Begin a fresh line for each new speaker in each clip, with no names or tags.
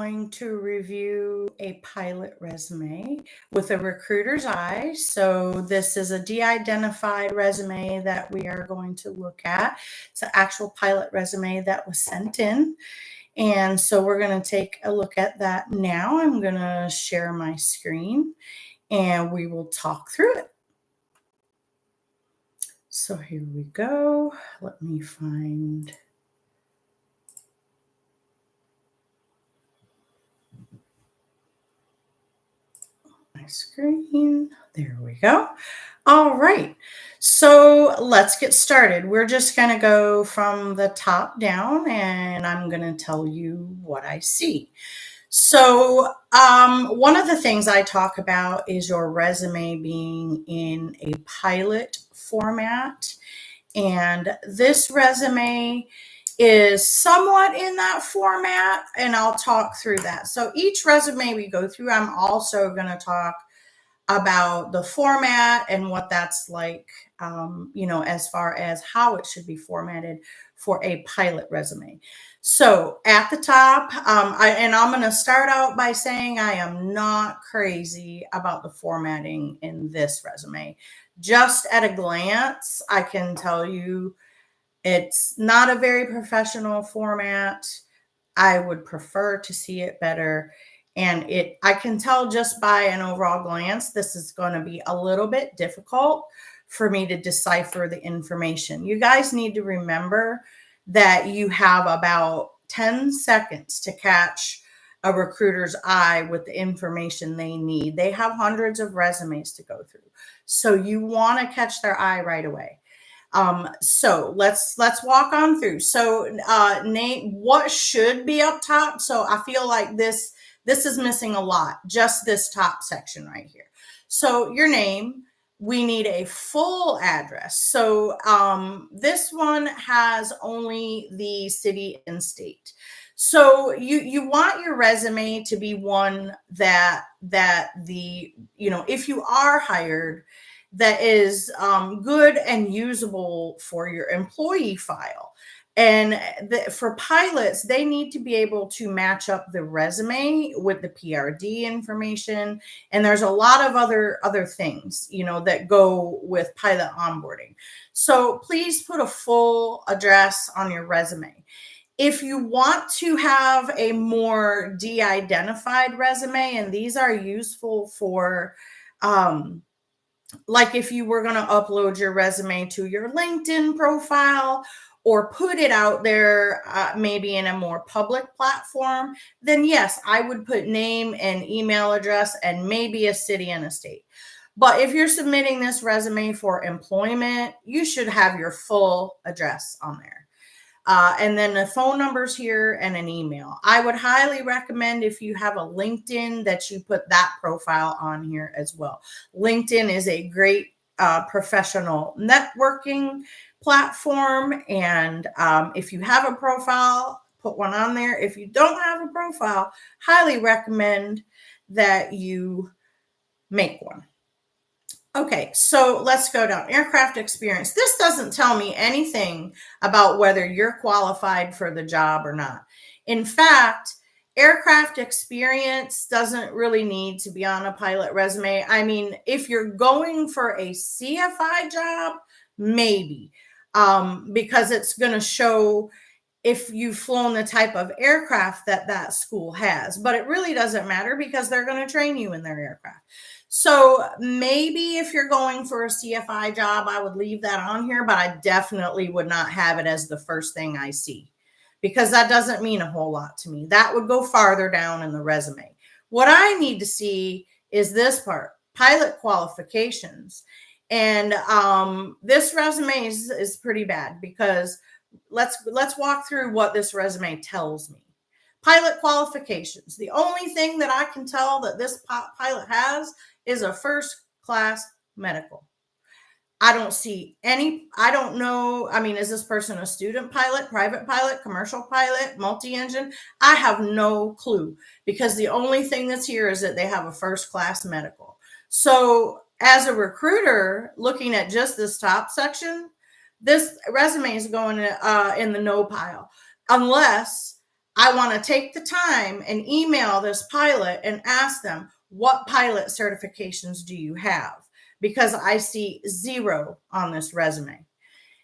going to review a pilot resume with a recruiter's eye. So this is a de-identified resume that we are going to look at. It's an actual pilot resume that was sent in. And so we're going to take a look at that now. I'm going to share my screen and we will talk through it. So here we go. Let me find my screen. There we go. All right. So let's get started. We're just going to go from the top down and I'm going to tell you what I see. So one of the things I talk about is your resume being in a pilot format. And this resume is somewhat in that format, and I'll talk through that. So each resume we go through, I'm also going to talk about the format and what that's like, as far as how it should be formatted for a pilot resume. So at the top, I'm going to start out by saying I am not crazy about the formatting in this resume. Just at a glance, I can tell you it's not a very professional format. I would prefer to see it better. And I can tell just by an overall glance, this is going to be a little bit difficult for me to decipher the information. You guys need to remember that you have about 10 seconds to catch a recruiter's eye with the information they need. They have hundreds of resumes to go through. So you want to catch their eye right away. So let's walk on through. So name what should be up top. So I feel like this is missing a lot, just this top section right here. So your name, we need a full address. So this one has only the city and state. So you want your resume to be one that if you are hired, that is good and usable for your employee file. And for pilots, they need to be able to match up the resume with the PRD information. And there's a lot of other things, that go with pilot onboarding. So please put a full address on your resume. If you want to have a more de-identified resume, and these are useful for like if you were going to upload your resume to your LinkedIn profile or put it out there, maybe in a more public platform, then yes, I would put name and email address and maybe a city and a state. But if you're submitting this resume for employment, you should have your full address on there. And then the phone numbers here and an email. I would highly recommend if you have a LinkedIn that you put that profile on here as well. LinkedIn is a great professional networking platform. And if you have a profile, put one on there. If you don't have a profile, highly recommend that you make one. Okay, so let's go down. Aircraft experience. This doesn't tell me anything about whether you're qualified for the job or not. In fact, aircraft experience doesn't really need to be on a pilot resume. I mean, if you're going for a CFI job, maybe, because it's going to show if you've flown the type of aircraft that school has. But it really doesn't matter because they're going to train you in their aircraft. So maybe if you're going for a CFI job, I would leave that on here, but I definitely would not have it as the first thing I see because that doesn't mean a whole lot to me. That would go farther down in the resume. What I need to see is this part, pilot qualifications. And this resume is pretty bad because let's walk through what this resume tells me. Pilot qualifications. The only thing that I can tell that this pilot has is a first class medical. I don't see any, I don't know. I mean, is this person a student pilot, private pilot, commercial pilot, multi-engine? I have no clue because the only thing that's here is that they have a first class medical. So as a recruiter looking at just this top section, this resume is going in the no pile unless I want to take the time and email this pilot and ask them, what pilot certifications do you have? Because I see 0 on this resume.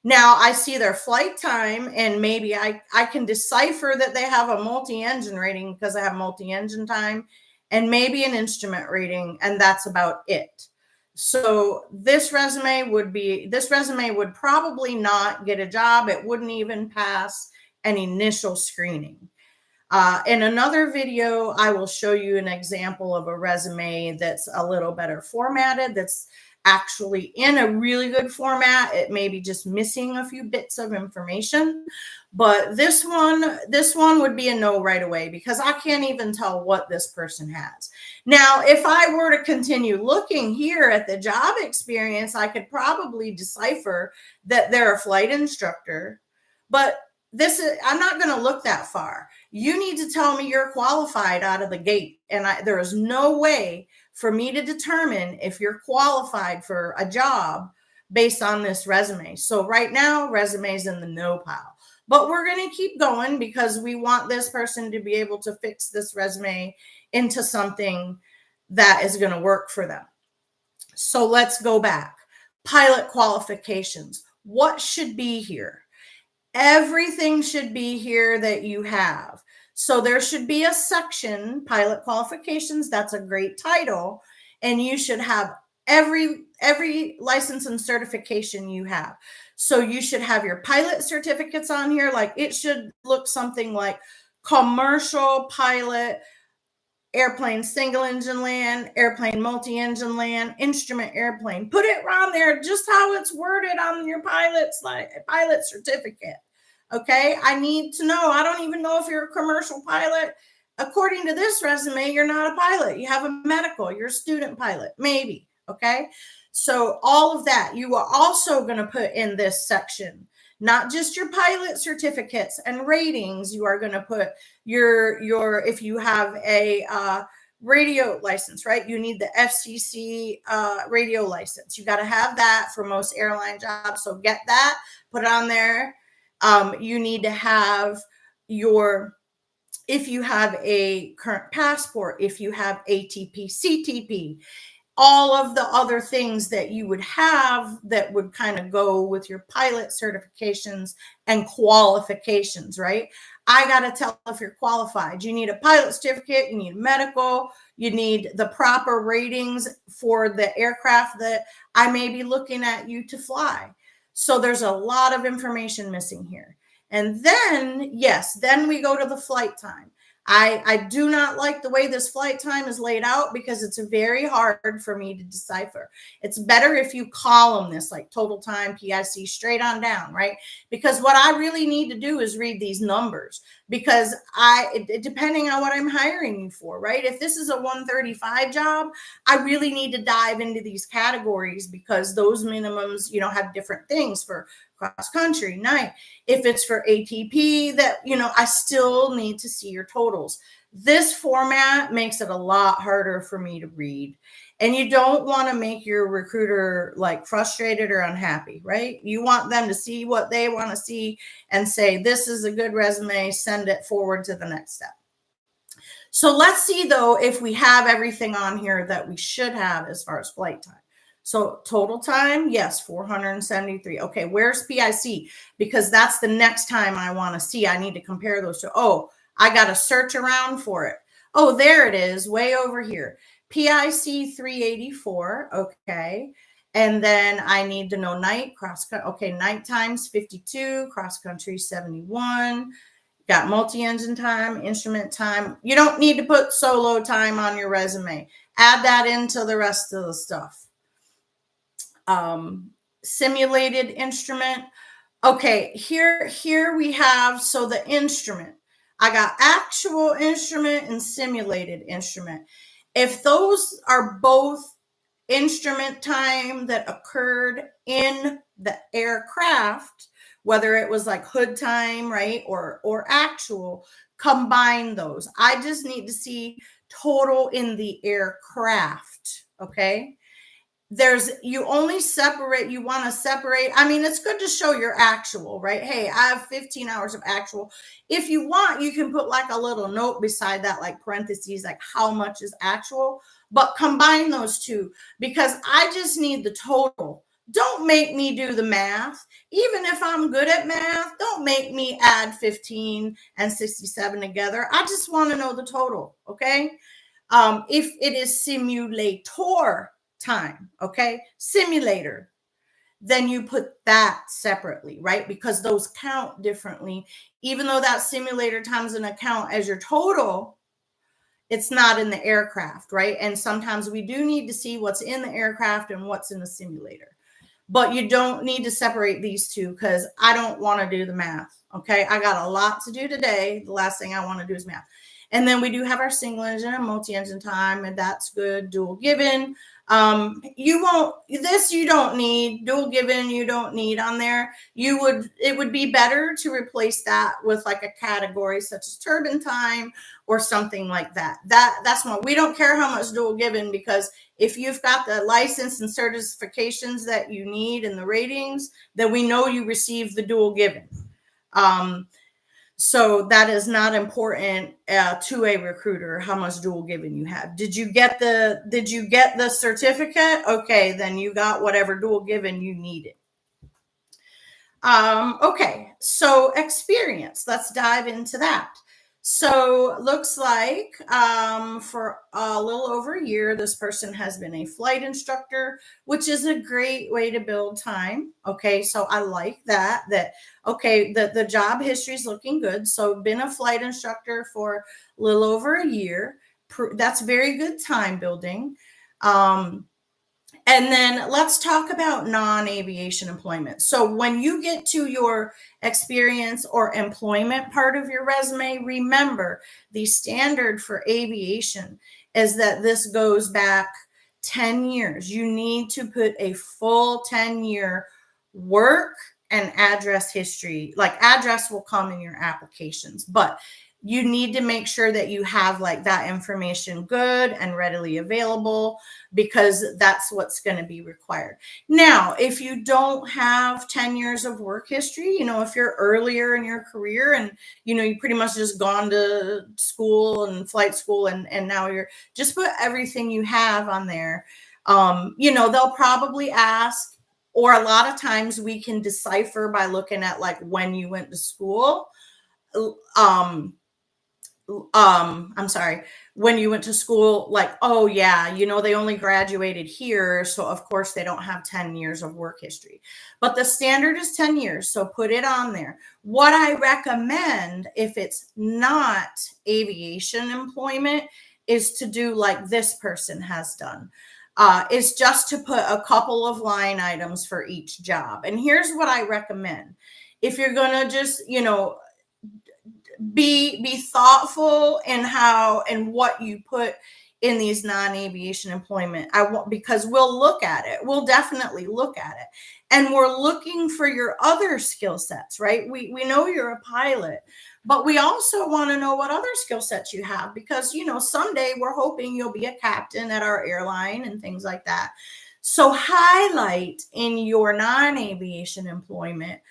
Now I see their flight time, and maybe I can decipher that they have a multi-engine rating because I have multi-engine time, and maybe an instrument rating, and that's about it. So this resume would probably not get a job. It wouldn't even pass an initial screening. In another video, I will show you an example of a resume that's a little better formatted, that's actually in a really good format. It may be just missing a few bits of information, but this one would be a no right away because I can't even tell what this person has. Now, if I were to continue looking here at the job experience, I could probably decipher that they're a flight instructor, but I'm not going to look that far. You need to tell me you're qualified out of the gate. And there is no way for me to determine if you're qualified for a job based on this resume. So right now, resume's in the no pile. But we're going to keep going because we want this person to be able to fix this resume into something that is going to work for them. So let's go back. Pilot qualifications. What should be here? Everything should be here that you have. So there should be a section, pilot qualifications. That's a great title. And you should have every license and certification you have. So you should have your pilot certificates on here. Like it should look something like commercial pilot, airplane single engine land, airplane multi-engine land, instrument airplane. Put it around there just how it's worded on your pilot certificate. Okay, I need to know. I don't even know if you're a commercial pilot. According to this resume, you're not a pilot. You have a medical, you're a student pilot, maybe. Okay, so all of that you are also going to put in this section. Not just your pilot certificates and ratings. You are going to put your if you have a radio license, right? You need the FCC radio license. You got to have that for most airline jobs. So get that, put it on there. You need to have if you have a current passport, if you have ATP, CTP, all of the other things that you would have that would kind of go with your pilot certifications and qualifications, right? I got to tell if you're qualified. You need a pilot certificate, you need medical, you need the proper ratings for the aircraft that I may be looking at you to fly. So there's a lot of information missing here. And then, yes, then we go to the flight time. I do not like the way this flight time is laid out because it's very hard for me to decipher. It's better if you column this like total time, PIC, straight on down, right? Because what I really need to do is read these numbers because depending on what I'm hiring you for, right? If this is a 135 job, I really need to dive into these categories because those minimums, have different things for cross country, night. If it's for ATP, that, I still need to see your totals. This format makes it a lot harder for me to read. And you don't want to make your recruiter like frustrated or unhappy, right? You want them to see what they want to see and say, this is a good resume, send it forward to the next step. So let's see though, if we have everything on here that we should have as far as flight time. So total time, yes, 473. Okay, where's PIC? Because that's the next time I want to see. I need to compare those two. Oh, I got to search around for it. Oh, there it is, way over here. PIC 384. Okay. And then I need to know night, okay, night times 52, cross country 71. Got multi-engine time, instrument time. You don't need to put solo time on your resume. Add that into the rest of the stuff. Simulated instrument. Okay, here we have, so the instrument. I got actual instrument and simulated instrument. If those are both instrument time that occurred in the aircraft, whether it was like hood time, right, or actual, combine those. I just need to see total in the aircraft, okay? you only separate, you want to separate. I mean, it's good to show your actual, right? Hey, I have 15 hours of actual. If you want, you can put like a little note beside that, like parentheses, like how much is actual, but combine those two because I just need the total. Don't make me do the math. Even if I'm good at math, don't make me add 15 and 67 together. I just want to know the total, okay? If it is simulator time, okay, simulator, then you put that separately, right? Because those count differently. Even though that simulator time's an account as your total, it's not in the aircraft, right? And sometimes we do need to see what's in the aircraft and what's in the simulator. But you don't need to separate these two because I don't want to do the math. Okay. I got a lot to do today. The last thing I want to do is math. And then we do have our single engine and multi-engine time, and that's good. Dual given. You won't, this you don't need. Dual given, you don't need on there. It would be better to replace that with like a category such as turbine time or something like that. That's more. We don't care how much dual given because if you've got the license and certifications that you need and the ratings, then we know you received the dual given. So that is not important to a recruiter how much dual given you have. Did you get the certificate? Okay, then you got whatever dual given you needed. Okay, so experience. Let's dive into that. So looks like for a little over a year, this person has been a flight instructor, which is a great way to build time. Okay, so I like that. Okay, the job history is looking good. So been a flight instructor for a little over a year. That's very good time building. And then let's talk about non-aviation employment. So when you get to your experience or employment part of your resume, remember the standard for aviation is that this goes back 10 years. You need to put a full 10-year work and address history. Like address will come in your applications, but you need to make sure that you have like that information good and readily available because that's what's going to be required. Now, if you don't have 10 years of work history, if you're earlier in your career and, you pretty much just gone to school and flight school and now you're just put everything you have on there. They'll probably ask, or a lot of times we can decipher by looking at like when you went to school. I'm sorry, when you went to school, like, oh yeah, they only graduated here. So of course they don't have 10 years of work history, but the standard is 10 years. So put it on there. What I recommend if it's not aviation employment is to do like this person has done. Is just to put a couple of line items for each job. And here's what I recommend. If you're going to just, be thoughtful in how and what you put in these non-aviation employment. Because we'll look at it. We'll definitely look at it. And we're looking for your other skill sets, right? We know you're a pilot, but we also want to know what other skill sets you have because, someday we're hoping you'll be a captain at our airline and things like that. So highlight in your non-aviation employment,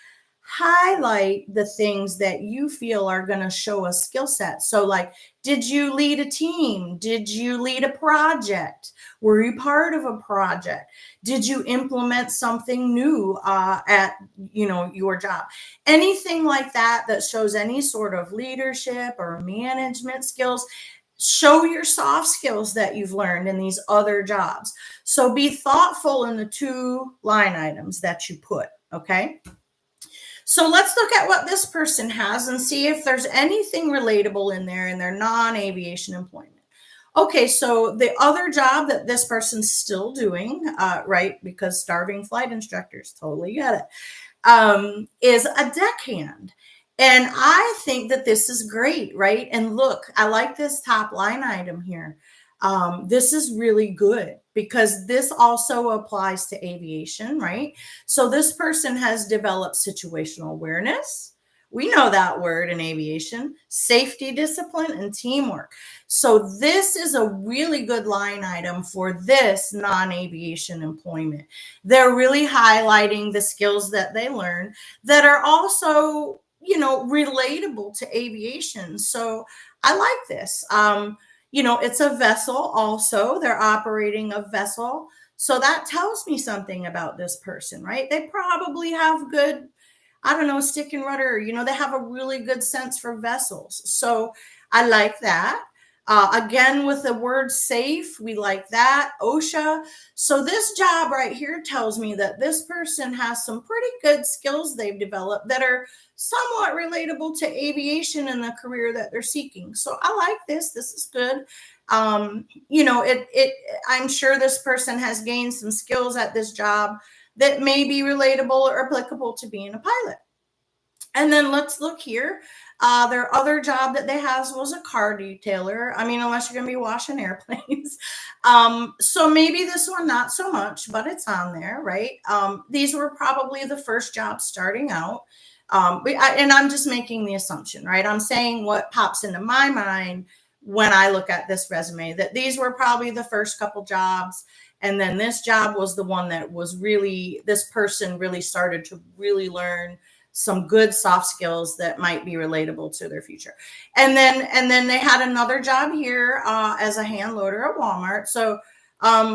highlight the things that you feel are going to show a skill set. So like, did you lead a team? Did you lead a project? Were you part of a project? Did you implement something new at, your job? Anything like that that shows any sort of leadership or management skills. Show your soft skills that you've learned in these other jobs. So be thoughtful in the 2 line items that you put, okay? So let's look at what this person has and see if there's anything relatable in there in their non-aviation employment. Okay, so the other job that this person's still doing, right, because starving flight instructors, totally get it, is a deckhand. And I think that this is great, right? And look, I like this top line item here. This is really good because this also applies to aviation, right? So this person has developed situational awareness, We know that word in aviation: safety, discipline, and teamwork. So this is a really good line item for this non-aviation employment. They're really highlighting the skills that they learn that are also, relatable to aviation. So I like this. It's a vessel also. They're operating a vessel. So that tells me something about this person, right? They probably have good, I don't know, stick and rudder. They have a really good sense for vessels. So I like that. Again, with the word safe, we like that. OSHA. So this job right here tells me that this person has some pretty good skills they've developed that are somewhat relatable to aviation and the career that they're seeking. So I like this. This is good. I'm sure this person has gained some skills at this job that may be relatable or applicable to being a pilot. And then let's look here. Their other job that they have was a car detailer. I mean, unless you're going to be washing airplanes. So maybe this one, not so much, but it's on there, right? These were probably the first jobs starting out. And I'm just making the assumption, right? I'm saying what pops into my mind when I look at this resume, that these were probably the first couple jobs. And then this job was the one that was really, this person really started to really learn some good soft skills that might be relatable to their future. And then they had another job here as a hand loader at Walmart. So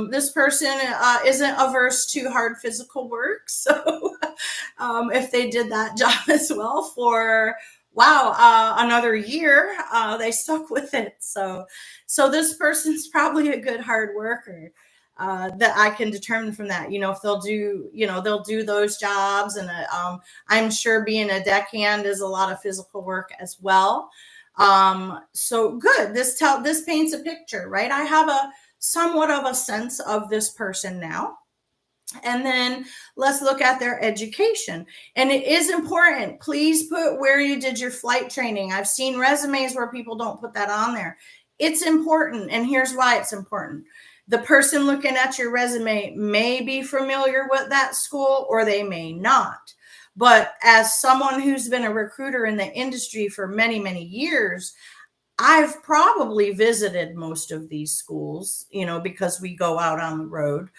this person isn't averse to hard physical work. So if they did that job as well for another year, they stuck with it. So this person's probably a good hard worker. That I can determine from that, if they'll do those jobs. And I'm sure being a deckhand is a lot of physical work as well. So good. This paints a picture, right? I have a somewhat of a sense of this person now. And then let's look at their education. And it is important. Please put where you did your flight training. I've seen resumes where people don't put that on there. It's important. And here's why it's important. The person looking at your resume may be familiar with that school or they may not. But as someone who's been a recruiter in the industry for many, many years, I've probably visited most of these schools, because we go out on the road.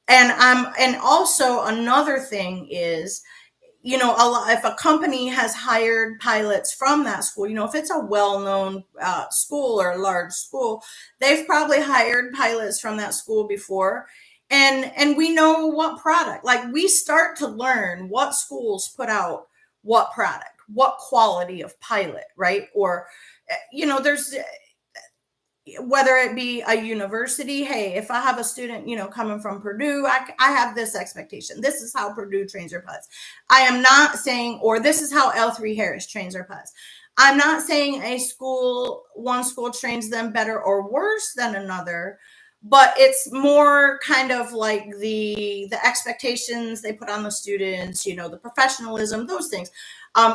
And also another thing is, if a company has hired pilots from that school, if it's a well-known school or a large school, they've probably hired pilots from that school before. And we know what product, like we start to learn what schools put out what product, what quality of pilot, right? Or, there's, whether it be a university, hey, if I have a student, coming from Purdue, I have this expectation. This is how Purdue trains their pilots. I am not saying, or this is how L3Harris trains their pilots. I'm not saying one school trains them better or worse than another, but it's more kind of like the expectations they put on the students, the professionalism, those things.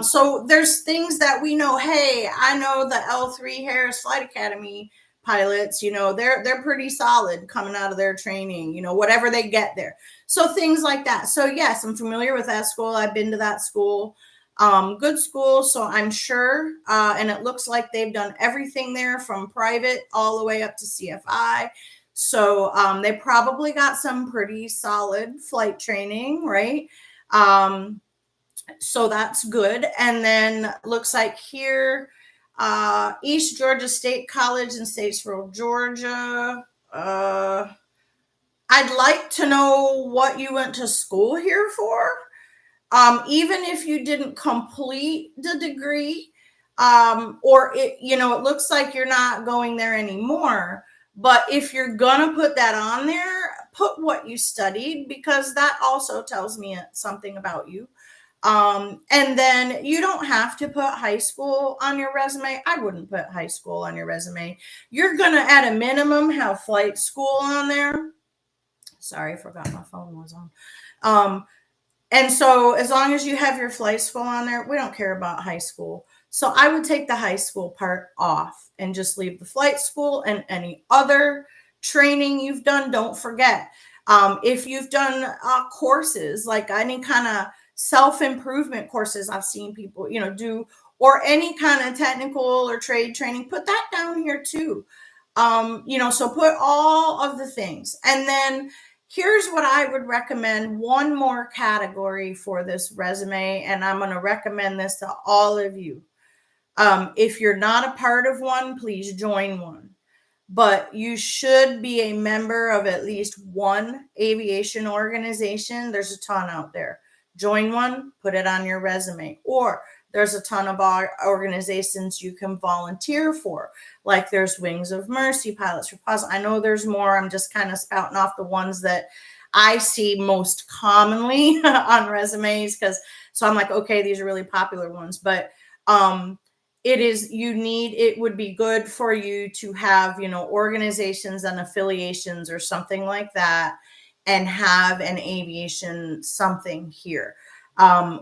So there's things that we know, hey, I know the L3Harris Flight Academy pilots, they're pretty solid coming out of their training, whatever they get there. So things like that. So yes, I'm familiar with that school. I've been to that school. Good school. So I'm sure, and it looks like they've done everything there from private all the way up to CFI. So they probably got some pretty solid flight training, right? So that's good. And then looks like here, East Georgia State College in Statesboro, Georgia. I'd like to know what you went to school here for. Even if you didn't complete the degree, or it looks like you're not going there anymore. But if you're gonna put that on there, put what you studied, because that also tells me something about you. And then you don't have to put high school on your resume. I wouldn't put high school on your resume. You're going to, at a minimum, have flight school on there. Sorry, I forgot my phone was on. And so as long as you have your flight school on there, we don't care about high school. So I would take the high school part off and just leave the flight school and any other training you've done. Don't forget, if you've done courses, like any kind of self-improvement courses I've seen people, do, or any kind of technical or trade training. Put that down here too. So put all of the things. And then here's what I would recommend, one more category for this resume, and I'm going to recommend this to all of you. If you're not a part of one, please join one. But you should be a member of at least one aviation organization. There's a ton out there. Join one, put it on your resume. Or there's a ton of organizations you can volunteer for, like there's Wings of Mercy, Pilots for Cause. I know there's more. I'm just kind of spouting off the ones that I see most commonly on resumes, so I'm like, okay, these are really popular ones. But it would be good for you to have, organizations and affiliations or something like that, and have an aviation something here.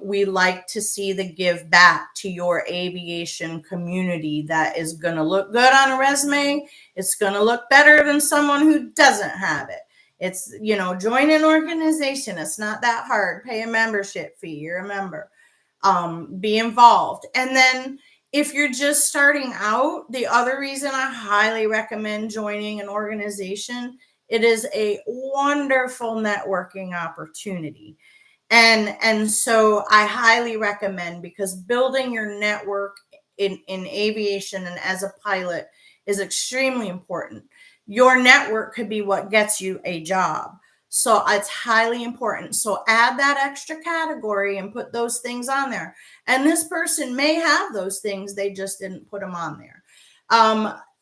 We like to see the give back to your aviation community. That is going to look good on a resume. It's going to look better than someone who doesn't have it. It's, join an organization. It's not that hard. Pay a membership fee. You're a member. Be involved. And then if you're just starting out, the other reason I highly recommend joining an organization, it is a wonderful networking opportunity. And so I highly recommend, because building your network in aviation and as a pilot is extremely important. Your network could be what gets you a job. So it's highly important. So add that extra category and put those things on there. And this person may have those things, they just didn't put them on there.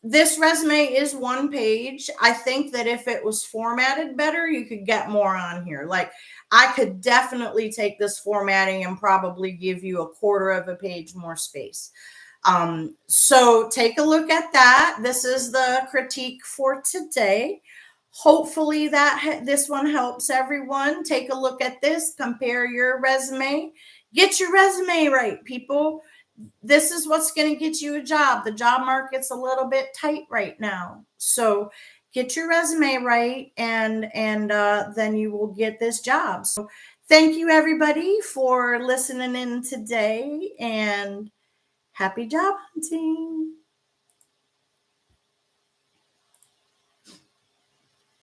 This resume is one page. I think that if it was formatted better, you could get more on here. Like, I could definitely take this formatting and probably give you a quarter of a page more space. So take a look at that. This is the critique for today. Hopefully this one helps everyone. Take a look at this, compare your resume, get your resume right, people. This is what's going to get you a job. The job market's a little bit tight right now. So get your resume right, and then you will get this job. So thank you, everybody, for listening in today, and happy job hunting.